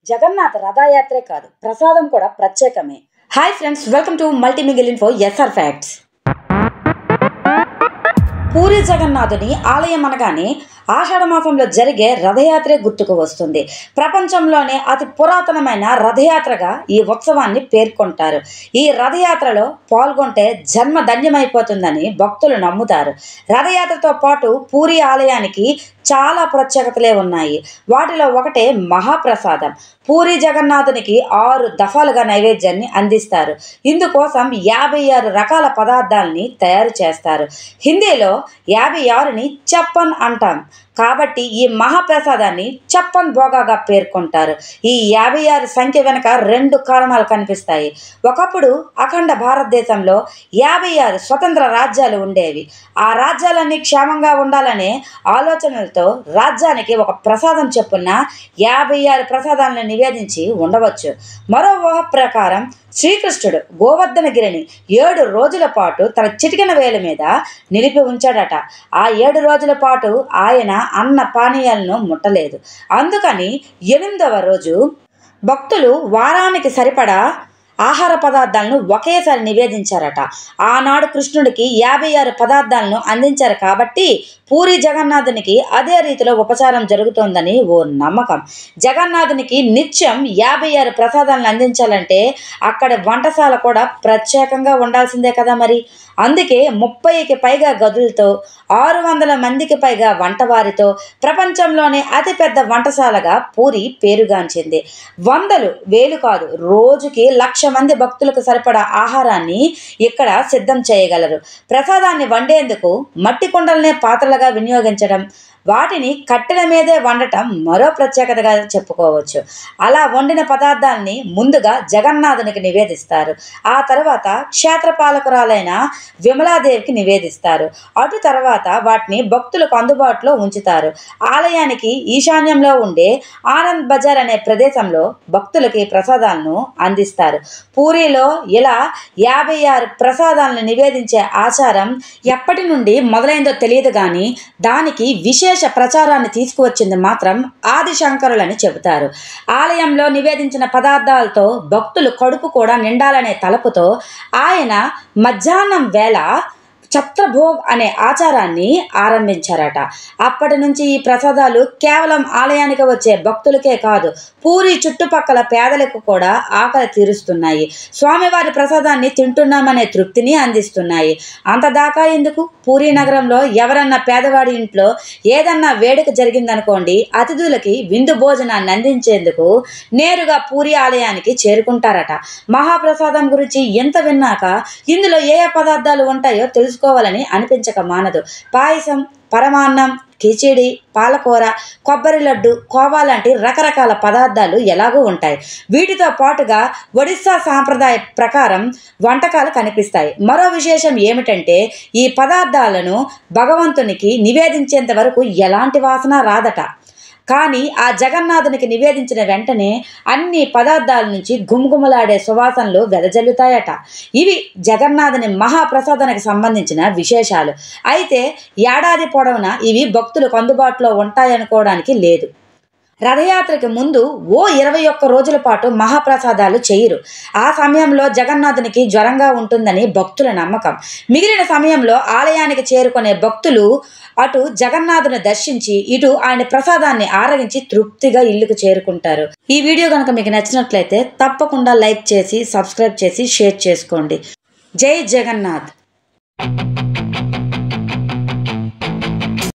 జగన్నాథ రథయాత్రే కాదు ప్రసాదం కూడా ప్రత్యేకమే. హాయ్ ఫ్రెండ్స్, వెల్కమ్ టు మల్టీమిగిల్ ఇన్ఫో ఎస్ఆర్ ఫ్యాక్ట్స్. పూరి జగన్నాథుని ఆలయం అనగానే ఆషాఢ మాసంలో జరిగే రథయాత్రే గుర్తుకు వస్తుంది. ప్రపంచంలోనే అతి పురాతనమైన రథయాత్రగా ఈ ఉత్సవాన్ని పేర్కొంటారు. ఈ రథయాత్రలో పాల్గొంటే జన్మ ధన్యమైపోతుందని భక్తులు నమ్ముతారు. రథయాత్రతో పాటు పూరి ఆలయానికి చాలా ప్రత్యేకతలే ఉన్నాయి. వాటిలో ఒకటే మహాప్రసాదం. పూరి జగన్నాథునికి 6 దఫాలుగా నైవేద్యాన్ని అందిస్తారు. ఇందుకోసం 56 రకాల పదార్థాలని తయారు చేస్తారు. హిందీలో 56ని చప్పన్ అంటాం కాబట్టి ఈ మహాప్రసాదాన్ని చప్పన్ భోగాగా పేర్కొంటారు. ఈ 56 సంఖ్య వెనుక 2 కారణాలు కనిపిస్తాయి. ఒకప్పుడు అఖండ భారతదేశంలో 56 స్వతంత్ర రాజ్యాలు ఉండేవి. ఆ రాజ్యాలన్నీ క్షేమంగా ఉండాలనే ఆలోచనలతో రాజ్యానికి ఒక ప్రసాదం చొప్పున 56 ప్రసాదాలను నివేదించి ఉండవచ్చు. మరో ఊహ ప్రకారం శ్రీకృష్ణుడు గోవర్ధనగిరిని 7 రోజుల పాటు తన చిటికెన వేలు మీద నిలిపి ఉంచాడట. ఆ 7 రోజుల పాటు ఆయన అన్న పానీయాలను ముట్టలేదు. అందుకని 8వ రోజు భక్తులు వారానికి సరిపడా ఆహార పదార్థాలను ఒకేసారి నివేదించారట. ఆనాడు కృష్ణుడికి 56 పదార్థాలను అందించారు కాబట్టి పూరి జగన్నాథునికి అదే రీతిలో ఉపచారం జరుగుతోందని ఓ నమ్మకం. జగన్నాథునికి నిత్యం 56 ప్రసాదాలను అందించాలంటే అక్కడ వంటశాల కూడా ప్రత్యేకంగా ఉండాల్సిందే కదా మరి. అందుకే 30కి పైగా గదులతో 600 మందికి పైగా వంటవారితో ప్రపంచంలోనే అతిపెద్ద వంటశాలగా పూరి పేరుగాంచింది. వందలు వేలు కాదు, రోజుకి 1,00,000 మంది భక్తులకు సరిపడా ఆహారాన్ని ఇక్కడ సిద్ధం చేయగలరు. ప్రసాదాన్ని వండేందుకు మట్టి కుండలనే పాత్రలుగా వినియోగించడం, వాటిని కట్టెల మీదే వండటం మరో ప్రత్యేకతగా చెప్పుకోవచ్చు. అలా వండిన పదార్థాలని ముందుగా జగన్నాథునికి నివేదిస్తారు. ఆ తర్వాత క్షేత్రపాలకురాలైన విమలాదేవికి నివేదిస్తారు. అటు తర్వాత వాటిని భక్తులకు అందుబాటులో ఉంచుతారు. ఆలయానికి ఈశాన్యంలో ఉండే ఆనంద్ బజార్ అనే ప్రదేశంలో భక్తులకి ప్రసాదాలను అందిస్తారు. పూరిలో ఇలా 56 ప్రసాదాలను నివేదించే ఆచారం ఎప్పటి నుండి మొదలైందో తెలియదు కానీ దానికి విశేష ప్రచారాన్ని తీసుకువచ్చింది మాత్రం ఆదిశంకరులని చెబుతారు. ఆలయంలో నివేదించిన పదార్థాలతో భక్తులు కడుపు కూడా నిండాలనే తలపుతో ఆయన మధ్యాహ్నం వేళ ఛత్రభోగ్ అనే ఆచారాన్ని ఆరంభించారట. అప్పటి నుంచి ఈ ప్రసాదాలు కేవలం ఆలయానికి వచ్చే భక్తులకే కాదు, పూరి చుట్టుపక్కల పేదలకు కూడా ఆకలి తీరుస్తున్నాయి. స్వామివారి ప్రసాదాన్ని తింటున్నామనే తృప్తిని అందిస్తున్నాయి. అంతదాకా ఎందుకు, పూరి నగరంలో ఎవరన్నా పేదవాడి ఇంట్లో ఏదన్నా వేడుక జరిగిందనుకోండి, అతిథులకి విందు భోజనాన్ని అందించేందుకు నేరుగా పూరి ఆలయానికి చేరుకుంటారట. మహాప్రసాదం గురించి ఎంత విన్నాక ఇందులో ఏ పదార్థాలు ఉంటాయో తెలుసుకోవాలని అనిపించక మానదు. పాయసం, పరమాన్నం, కిచిడి, పాలకూర, కొబ్బరి లడ్డు, కోవా లాంటి రకరకాల పదార్థాలు ఎలాగూ ఉంటాయి. వీటితో పాటుగా ఒడిస్సా సాంప్రదాయ ప్రకారం వంటకాలు కనిపిస్తాయి. మరో విశేషం ఏమిటంటే ఈ పదార్థాలను భగవంతునికి నివేదించేంత వరకు ఎలాంటి వాసన రాదట. కానీ ఆ జగన్నాథునికి నివేదించిన వెంటనే అన్ని పదార్థాల నుంచి గుమగుమలాడే సువాసనలు వెదజల్లుతాయట. ఇవి జగన్నాథుని మహాప్రసాదానికి సంబంధించిన విశేషాలు. అయితే ఏడాది పొడవునా ఇవి భక్తులకు అందుబాటులో ఉంటాయనుకోవడానికి లేదు. రథయాత్రకి ముందు 21 రోజుల పాటు మహాప్రసాదాలు చేయరు. ఆ సమయంలో జగన్నాథునికి జ్వరంగా ఉంటుందని భక్తుల నమ్మకం. మిగిలిన సమయంలో ఆలయానికి చేరుకునే భక్తులు అటు జగన్నాథుని దర్శించి ఇటు ఆయన ప్రసాదాన్ని ఆరగించి తృప్తిగా ఇల్లుకు చేరుకుంటారు. ఈ వీడియో కనుక మీకు నచ్చినట్లయితే తప్పకుండా లైక్ చేసి, సబ్స్క్రైబ్ చేసి, షేర్ చేసుకోండి. జై జగన్నాథ్.